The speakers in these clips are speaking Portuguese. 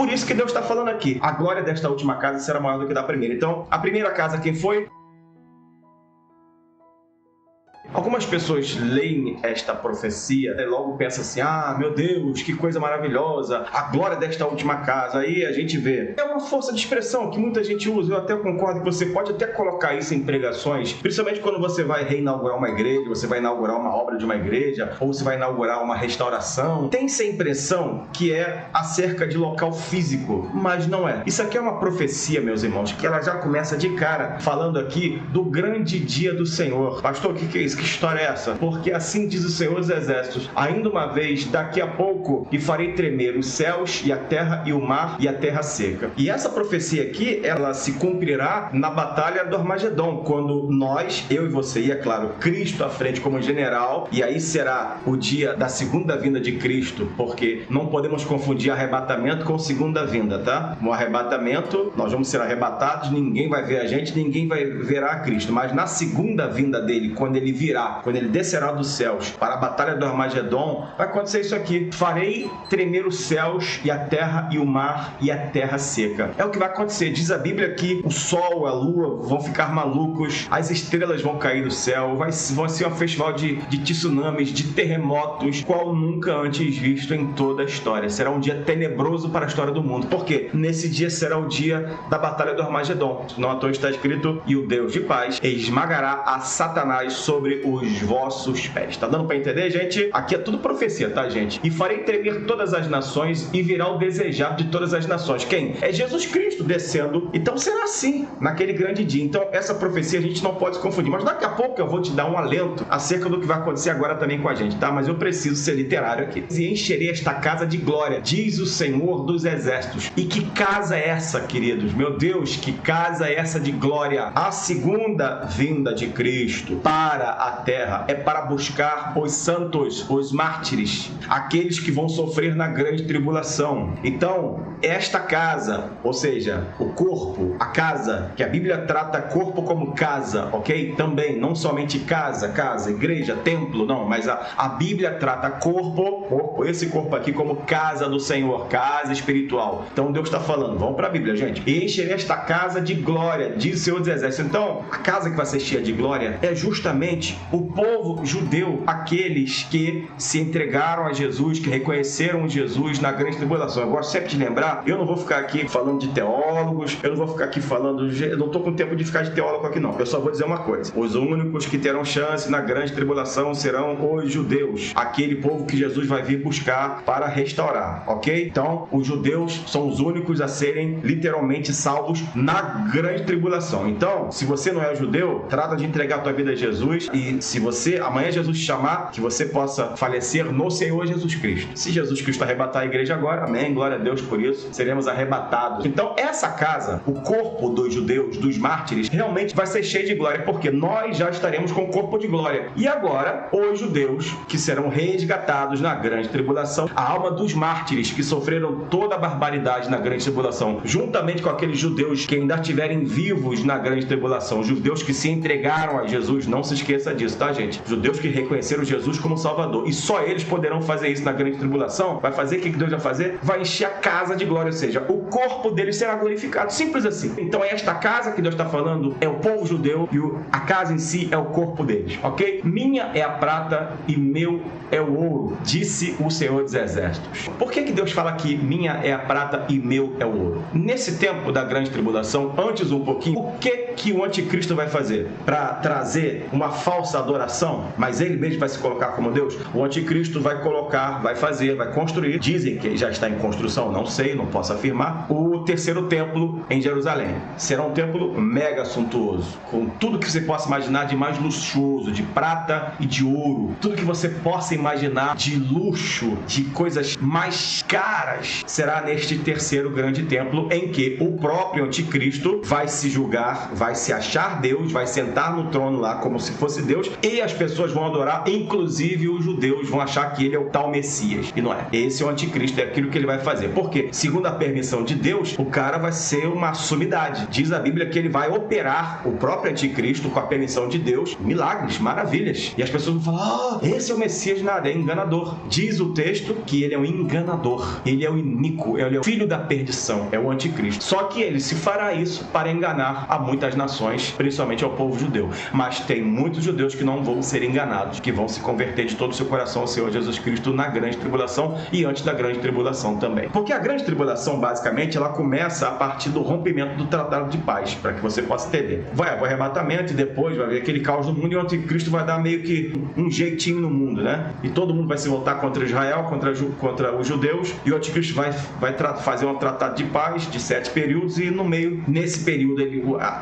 Por isso que Deus está falando aqui. A glória desta última casa será maior do que da primeira. Então, a primeira casa quem foi? Algumas pessoas leem esta profecia e logo pensam assim, meu Deus, que coisa maravilhosa, a glória desta última casa. Aí a gente vê. É uma força de expressão que muita gente usa. Eu até concordo que você pode até colocar isso em pregações, principalmente quando você vai reinaugurar uma igreja, você vai inaugurar uma obra de uma igreja, ou você vai inaugurar uma restauração. Tem essa impressão que é acerca de local físico, mas não é. Isso aqui é uma profecia, meus irmãos, que ela já começa de cara falando aqui do grande dia do Senhor. Pastor, o que é isso? Que história é essa? Porque assim diz o Senhor dos Exércitos, ainda uma vez, daqui a pouco, e farei tremer os céus e a terra e o mar e a terra seca. E essa profecia aqui, ela se cumprirá na batalha do Armagedon, quando nós, eu e você, e é claro, Cristo à frente como general, e aí será o dia da segunda vinda de Cristo, porque não podemos confundir arrebatamento com segunda vinda, tá? No arrebatamento, nós vamos ser arrebatados, ninguém vai ver a gente, ninguém vai verá a Cristo, mas na segunda vinda dele, quando ele virá, quando ele descerá dos céus para a batalha do Armagedon, vai acontecer isso aqui. Farei tremer os céus e a terra e o mar e a terra seca. É o que vai acontecer. Diz a Bíblia que o sol, a lua vão ficar malucos, as estrelas vão cair do céu, vai ser um festival de tsunamis, de terremotos, qual nunca antes visto em toda a história. Será um dia tenebroso para a história do mundo. Por quê? Nesse dia será o dia da batalha do Armagedon. Não à toa está escrito, e o Deus de paz esmagará a Satanás sobre os vossos pés. Tá dando para entender, gente? Aqui é tudo profecia, tá, gente? E farei tremer todas as nações e virá o desejado de todas as nações. Quem? É Jesus Cristo descendo. Então será assim, naquele grande dia. Então essa profecia a gente não pode se confundir. Mas daqui a pouco eu vou te dar um alento acerca do que vai acontecer agora também com a gente, tá? Mas eu preciso ser literário aqui. E encherei esta casa de glória, diz o Senhor dos Exércitos. E que casa é essa, queridos? Meu Deus, que casa é essa de glória? A segunda vinda de Cristo para a terra é para buscar os santos, os mártires, aqueles que vão sofrer na grande tribulação. Então, esta casa, ou seja, o corpo, a casa, que a Bíblia trata corpo como casa, ok? Também, não somente casa, igreja, templo, não, mas a Bíblia trata corpo, esse corpo aqui como casa do Senhor, casa espiritual. Então, Deus está falando, vamos para a Bíblia, gente. E encherei esta casa de glória, diz o Senhor dos Exércitos. Então, a casa que vai ser cheia de glória é justamente o povo judeu, aqueles que se entregaram a Jesus, que reconheceram Jesus na grande tribulação. Eu gosto sempre de lembrar, eu não vou ficar aqui falando de teólogos, eu não vou ficar aqui falando, eu não estou com tempo de ficar de teólogo aqui não, eu só vou dizer uma coisa, os únicos que terão chance na grande tribulação serão os judeus, aquele povo que Jesus vai vir buscar para restaurar, ok? Então, os judeus são os únicos a serem literalmente salvos na grande tribulação. Então, se você não é judeu, trata de entregar a tua vida a Jesus, e se você, amanhã Jesus te chamar, que você possa falecer no Senhor Jesus Cristo. Se Jesus Cristo arrebatar a igreja agora, amém, glória a Deus por isso, seremos arrebatados. Então, essa casa, o corpo dos judeus, dos mártires, realmente vai ser cheio de glória, porque nós já estaremos com o corpo de glória. E agora, os judeus, que serão resgatados na grande tribulação, a alma dos mártires, que sofreram toda a barbaridade na grande tribulação, juntamente com aqueles judeus que ainda estiverem vivos na grande tribulação, judeus que se entregaram a Jesus, não se esqueça disso, tá, gente? Judeus que reconheceram Jesus como Salvador, e só eles poderão fazer isso na grande tribulação. Vai fazer o que Deus vai fazer? Vai encher a casa de glória, ou seja, o corpo deles será glorificado, simples assim. Então esta casa que Deus está falando é o povo judeu, e a casa em si é o corpo deles, ok? Minha é a prata e meu é o ouro, disse o Senhor dos Exércitos. Por que Deus fala que minha é a prata e meu é o ouro? Nesse tempo da grande tribulação, antes um pouquinho, o que o anticristo vai fazer? Para trazer uma falsa adoração, mas ele mesmo vai se colocar como Deus? O anticristo vai colocar, vai fazer, vai construir, dizem que já está em construção, não sei, não posso afirmar, o terceiro templo em Jerusalém. Será um templo mega suntuoso, com tudo que você possa imaginar de mais luxuoso, de prata e de ouro, tudo que você possa imaginar de luxo, de coisas mais caras, será neste terceiro grande templo, em que o próprio anticristo vai se julgar, vai se achar Deus, vai sentar no trono lá como se fosse Deus, e as pessoas vão adorar, inclusive os judeus vão achar que ele é o tal Messias. E não é. Esse é o anticristo, é aquilo que ele vai fazer. Porque, segundo a permissão de Deus, o cara vai ser uma sumidade. Diz a Bíblia que ele vai operar o próprio anticristo com a permissão de Deus, milagres, maravilhas. E as pessoas vão falar, esse é o Messias, nada, é enganador. Diz o texto que ele é um enganador, ele é o iníquo, ele é o filho da perdição, é o anticristo. Só que ele se fará isso para enganar a muitas nações, principalmente ao povo judeu. Mas tem muitos judeus que não vão ser enganados, que vão se converter de todo o seu coração ao Senhor Jesus Cristo na grande tribulação e antes da grande tribulação também. Porque a grande tribulação, basicamente, ela começa a partir do rompimento do Tratado de Paz, para que você possa entender. Vai haver arrebatamento e depois vai haver aquele caos no mundo e o anticristo vai dar meio que um jeitinho no mundo, né? E todo mundo vai se voltar contra Israel, contra os judeus, e o anticristo vai fazer um tratado de paz de 7 períodos e no meio, nesse período,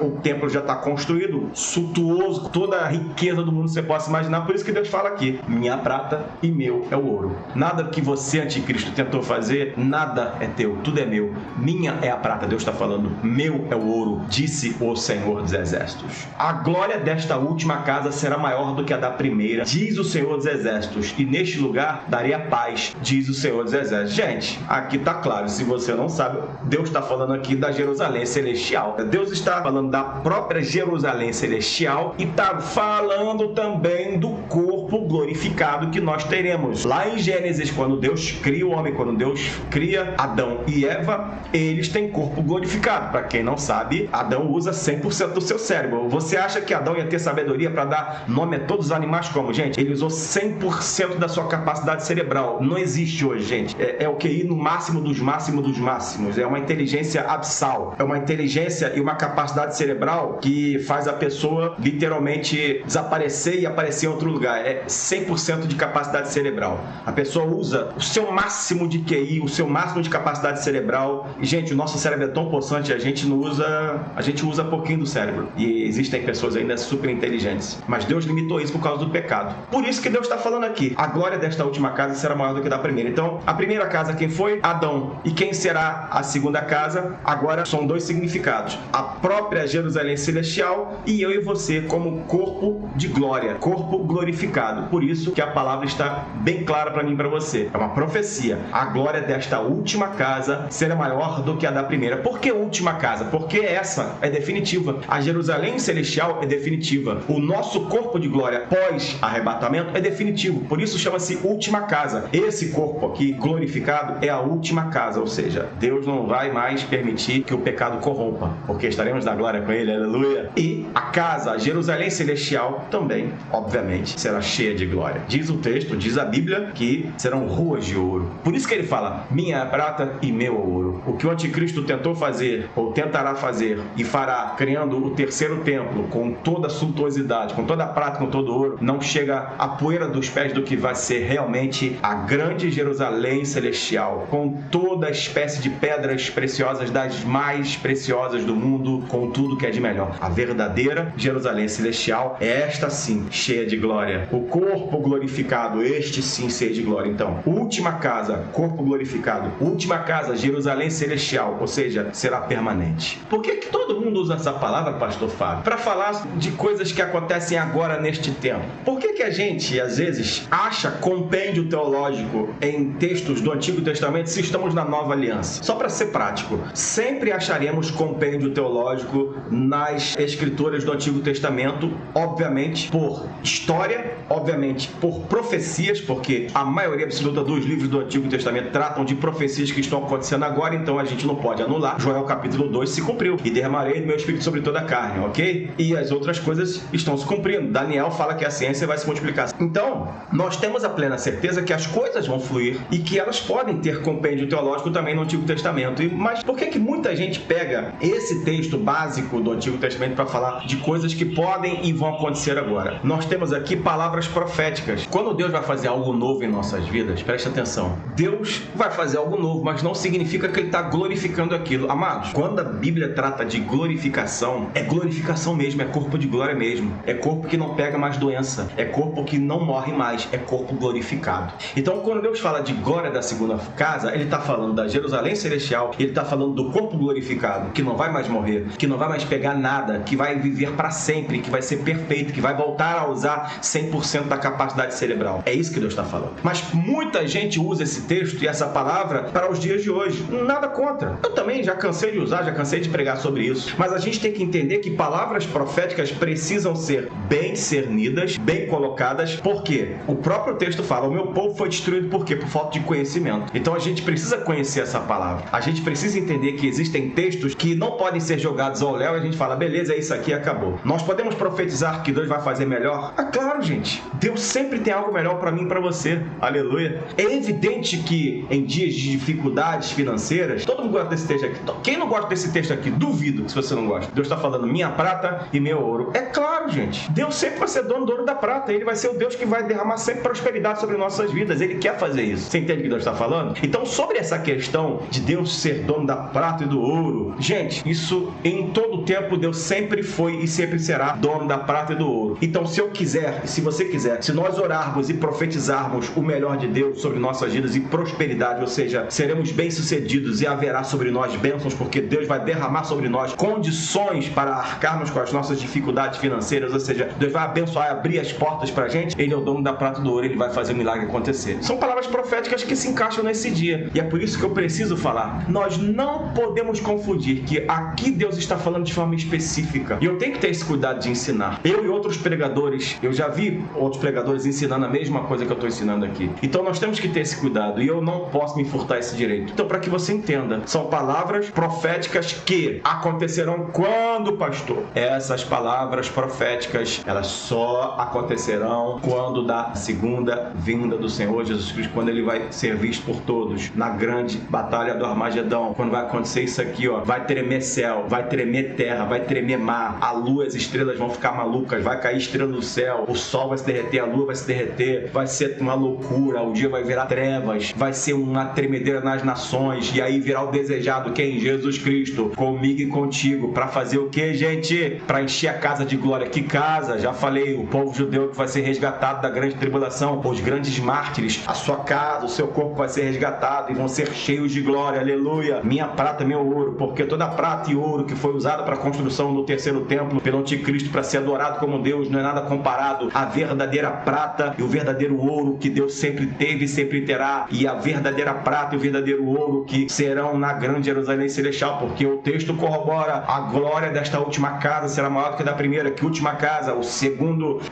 o templo já está construído, suntuoso, toda a riqueza do mundo você possa imaginar. Por isso que Deus fala aqui, minha prata e meu é o ouro. Nada que você, anticristo, tentou fazer, nada é teu, tudo é meu. Minha é a prata, Deus está falando, meu é o ouro, disse o Senhor dos Exércitos. A glória desta última casa será maior do que a da primeira, diz o Senhor dos Exércitos, e neste lugar darei a paz, diz o Senhor dos Exércitos. Gente, aqui está claro, se você não sabe, Deus está falando aqui da Jerusalém Celestial. Deus está falando da própria Jerusalém Celestial e está falando também do corpo glorificado que nós teremos. Lá em Gênesis, quando Deus cria o homem, quando Deus cria Adão e Eva, eles têm corpo glorificado. Para quem não sabe, Adão usa 100% do seu cérebro. Você acha que Adão ia ter sabedoria para dar nome a todos os animais como? Gente, ele usou 100% da sua capacidade cerebral. Não existe hoje, gente. É o QI no máximo dos máximos dos máximos. É uma inteligência abissal. É uma inteligência e uma capacidade cerebral que faz a pessoa literalmente desaparecer e aparecer em outro lugar. É 100% de capacidade cerebral. A pessoa usa o seu máximo de QI, o seu máximo de capacidade cerebral. E, gente, o nosso cérebro é tão possante, a gente usa pouquinho do cérebro. E existem pessoas ainda super inteligentes. Mas Deus limitou isso por causa do pecado. Por isso que Deus está falando aqui. A glória desta última casa será maior do que da primeira. Então, a primeira casa quem foi? Adão. E quem será a segunda casa? Agora são dois significados. A própria Jerusalém Celestial e eu e você como corpo de glória. Corpo glorificado. Por isso que a palavra está bem clara para mim e para você. É uma profecia. A glória desta última casa será maior do que a da primeira. Por que última casa? Porque essa é definitiva. A Jerusalém Celestial é definitiva. O nosso corpo de glória pós-arrebatamento é definitivo. Por isso chama-se última casa. Esse corpo aqui glorificado é a última casa. Ou seja, Deus não vai mais permitir que o pecado corrompa. Porque estaremos na glória com Ele. Aleluia. E a casa, a Jerusalém Celestial, também, obviamente, será cheia de glória. Diz o texto, diz a Bíblia, que serão ruas de ouro. Por isso que ele fala, minha é a prata e meu é o ouro. O que o anticristo tentou fazer, ou tentará fazer, e fará, criando o terceiro templo, com toda a suntuosidade, com toda a prata, com todo o ouro, não chega à poeira dos pés do que vai ser realmente a grande Jerusalém Celestial, com toda a espécie de pedras preciosas, das mais preciosas do mundo, com tudo que é de melhor. A verdadeira Jerusalém Celestial é esta sim, cheia de glória. O corpo glorificado, este sim cheio de glória. Então, última casa, corpo glorificado. Última casa, Jerusalém Celestial, ou seja, será permanente. Por que todo mundo usa essa palavra, pastor Fábio? Para falar de coisas que acontecem agora neste tempo. Por que a gente, às vezes, acha compêndio teológico em textos do Antigo Testamento se estamos na Nova Aliança? Só para ser prático, sempre acharemos compêndio teológico nas escrituras do Antigo Testamento, obviamente por história, obviamente por profecias, porque a maioria absoluta dos livros do Antigo Testamento tratam de profecias que estão acontecendo agora, então a gente não pode anular. Joel capítulo 2 se cumpriu. E derramarei do meu espírito sobre toda a carne, ok? E as outras coisas estão se cumprindo. Daniel fala que a ciência vai se multiplicar. Então, nós temos a plena certeza que as coisas vão fluir e que elas podem ter compêndio teológico também no Antigo Testamento. Mas por que muita gente pega esse texto básico do Antigo Testamento para falar de coisas que podem e vão acontecer agora? Nós temos aqui palavras proféticas. Quando Deus vai fazer algo novo em nossas vidas, preste atenção, Deus vai fazer algo novo, mas não significa que Ele está glorificando aquilo. Amados, quando a Bíblia trata de glorificação, é glorificação mesmo, é corpo de glória mesmo. É corpo que não pega mais doença, é corpo que não morre mais, é corpo glorificado. Então, quando Deus fala de glória da segunda casa, Ele está falando da Jerusalém Celestial, Ele está falando do corpo glorificado, que não vai mais morrer, que não vai mais pegar nada, que vai viver para sempre, que vai ser perfeito, que vai voltar a usar 100% da capacidade cerebral. É isso que Deus está falando. Mas muita gente usa esse texto e essa palavra para os dias de hoje. Nada contra. Eu também já cansei de usar, já cansei de pregar sobre isso. Mas a gente tem que entender que palavras proféticas precisam ser bem discernidas, bem colocadas. Por quê? O próprio texto fala, o meu povo foi destruído por quê? Por falta de conhecimento. Então a gente precisa conhecer essa palavra. A gente precisa entender que existem textos que não podem ser jogados ao léu e a gente fala, beleza, é isso aqui, acabou. Nós podemos profetizar que Deus vai fazer melhor? Ah, claro, gente. Deus sempre tem algo melhor para mim e para você. Aleluia. É evidente que em dias de dificuldades financeiras, todo mundo gosta desse texto aqui. Quem não gosta desse texto aqui? Duvido se você não gosta. Deus está falando minha prata e meu ouro. É claro, gente. Deus sempre vai ser dono do ouro e da prata. Ele vai ser o Deus que vai derramar sempre prosperidade sobre nossas vidas. Ele quer fazer isso. Você entende o que Deus está falando? Então, sobre essa questão de Deus ser dono da prata e do ouro, gente, isso em todo tempo Deus sempre foi e sempre será dono da prata e do ouro. Então, se eu quiser, e se você quiser, se nós orarmos e profetizarmos o melhor de Deus sobre nossas vidas e prosperidade, ou seja, seremos bem-sucedidos e haverá sobre nós bênçãos, porque Deus vai derramar sobre nós condições para arcarmos com as nossas dificuldades financeiras, ou seja, Deus vai abençoar e abrir as portas pra gente. Ele é o dono da prata e do ouro, ele vai fazer o milagre acontecer. São palavras proféticas que se encaixam nesse dia, e é por isso que eu preciso falar. Nós não podemos confundir que aqui Deus está falando de forma específica, e eu tenho que ter esse cuidado de ensinar. Eu e outros pregadores, eu já vi outros pregadores ensinando a mesma coisa que eu estou ensinando aqui. Então nós temos que ter esse cuidado, e eu não posso me furtar esse direito. Então, para que você entenda, são palavras proféticas que acontecerão quando, pastor? Essas palavras proféticas, elas só acontecerão quando da segunda vinda do Senhor Jesus Cristo, quando ele vai ser visto por todos na grande batalha do Armagedão. Quando vai acontecer isso aqui, ó, vai tremer céu, vai tremer terra, vai tremer mar, a lua, as estrelas vão ficar malucas, vai cair estrela do céu, o sol vai se derreter, a lua vai se derreter, vai ser uma loucura, o dia vai virar trevas, vai ser uma tremedeira nas nações, e aí virá o desejado, quem? Jesus Cristo, comigo e contigo, para fazer o que, gente? Para encher a casa de glória. Que casa? Já falei, o povo judeu que vai ser resgatado da grande tribulação, os grandes mártires, a sua casa, o seu corpo vai ser resgatado e vão ser cheios de glória, aleluia. Minha prata, meu ouro, porque toda a prata e ouro que foi usada para a construção do terceiro templo pelo anticristo para ser adorado como Deus, não é nada comparado à verdadeira prata e o verdadeiro ouro que Deus sempre teve e sempre terá, e a verdadeira prata e o verdadeiro ouro que serão na grande Jerusalém celestial, porque o texto corrobora, a glória desta última casa será maior do que da primeira. Que última casa?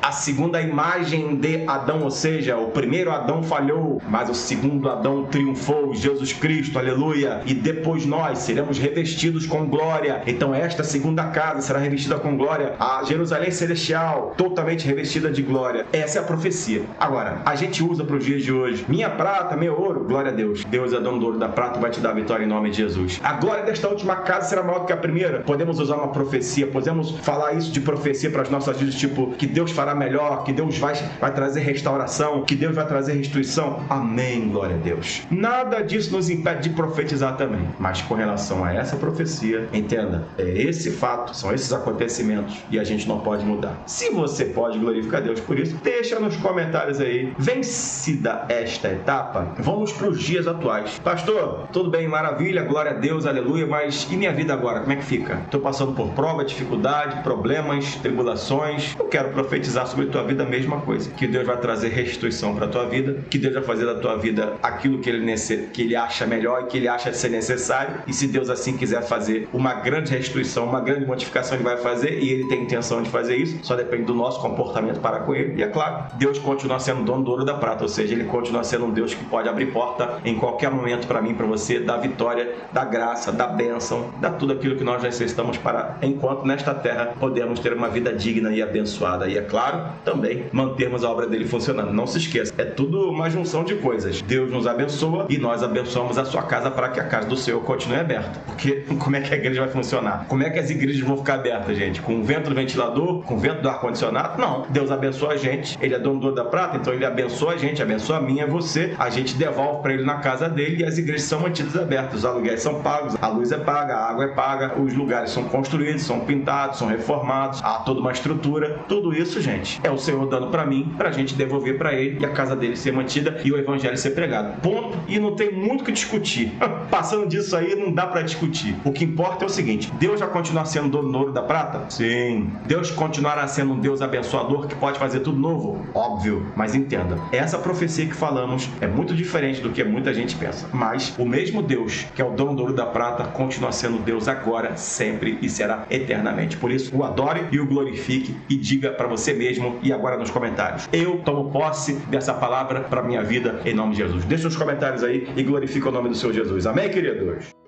A segunda imagem de Adão, ou seja, o primeiro Adão falhou, mas o segundo Adão triunfou, Jesus Cristo, aleluia, e depois nós seremos revestidos com glória. Então esta segunda casa será revestida com glória, a Jerusalém celestial totalmente revestida de glória. Essa é a profecia. Agora, a gente usa para os dias de hoje, minha prata, meu ouro, glória a Deus. Deus é dono do ouro da prata e vai te dar vitória em nome de Jesus. A glória desta última casa será maior do que a primeira. Podemos usar uma profecia, podemos falar isso de profecia para as nossas vidas, tipo, que Deus fará melhor, que Deus vai trazer restauração, que Deus vai trazer restituição. Amém, glória a Deus. Nada disso nos impede de profetizar também. Mas com relação a essa profecia, entenda, é esse fato, são esses acontecimentos e a gente não pode mudar. Se você pode glorificar Deus por isso, deixa nos comentários aí. Vencida esta etapa, vamos para os dias atuais. Pastor, tudo bem, maravilha, glória a Deus, aleluia, mas e minha vida agora, como é que fica? Estou passando por prova, dificuldade, problemas, tribulações. Eu quero profetizar sobre a tua vida a mesma coisa, que Deus vai trazer restituição para a tua vida, que Deus vai fazer da tua vida aquilo que ele acha melhor e que ele acha ser necessário, e se Deus assim quiser fazer uma grande restituição, uma grande modificação, ele vai fazer, e ele tem intenção de fazer isso, só depende do nosso comportamento para com ele. E é claro, Deus continua sendo dono do ouro e da prata, ou seja, ele continua sendo um Deus que pode abrir porta em qualquer momento para mim, para você, da vitória, da graça, da bênção, da tudo aquilo que nós necessitamos para, enquanto nesta terra, podemos ter uma vida digna e abençoada. E é claro, também mantermos a obra dele funcionando. Não se esqueça, é tudo uma junção de coisas. Deus nos abençoa e nós abençoamos a sua casa para que a casa do Senhor continue aberta. Porque como é que a igreja vai funcionar? Como é que as igrejas vão ficar abertas, gente? Com o vento do ventilador? Com o vento do ar-condicionado? Não. Deus abençoa a gente. Ele é dono do ouro da prata, então ele abençoa a gente, abençoa a mim e a você. A gente devolve para ele na casa dele e as igrejas são mantidas abertas. Os aluguéis são pagos, a luz é paga, a água é paga, os lugares são construídos, são pintados, são reformados, há toda uma estrutura. Tudo isso, gente, é o Senhor dando para mim, para a gente devolver para ele e a casa dele ser mantida e o evangelho ser pregado. Ponto. E não tem muito o que discutir. Passando disso aí, não dá para discutir. O que importa é o seguinte: Deus já continuar sendo dono do ouro da prata? Sim. Deus continuará sendo um Deus abençoador que pode fazer tudo novo? Óbvio, mas entenda, essa profecia que falamos é muito diferente do que muita gente pensa. Mas o mesmo Deus, que é o dono do ouro e da prata, continua sendo Deus agora, sempre e será eternamente. Por isso, o adore e o glorifique e diga para você mesmo e agora nos comentários: eu tomo posse dessa palavra para minha vida em nome de Jesus. Deixa nos comentários aí e glorifica o nome do Senhor Jesus. Amém, queridos?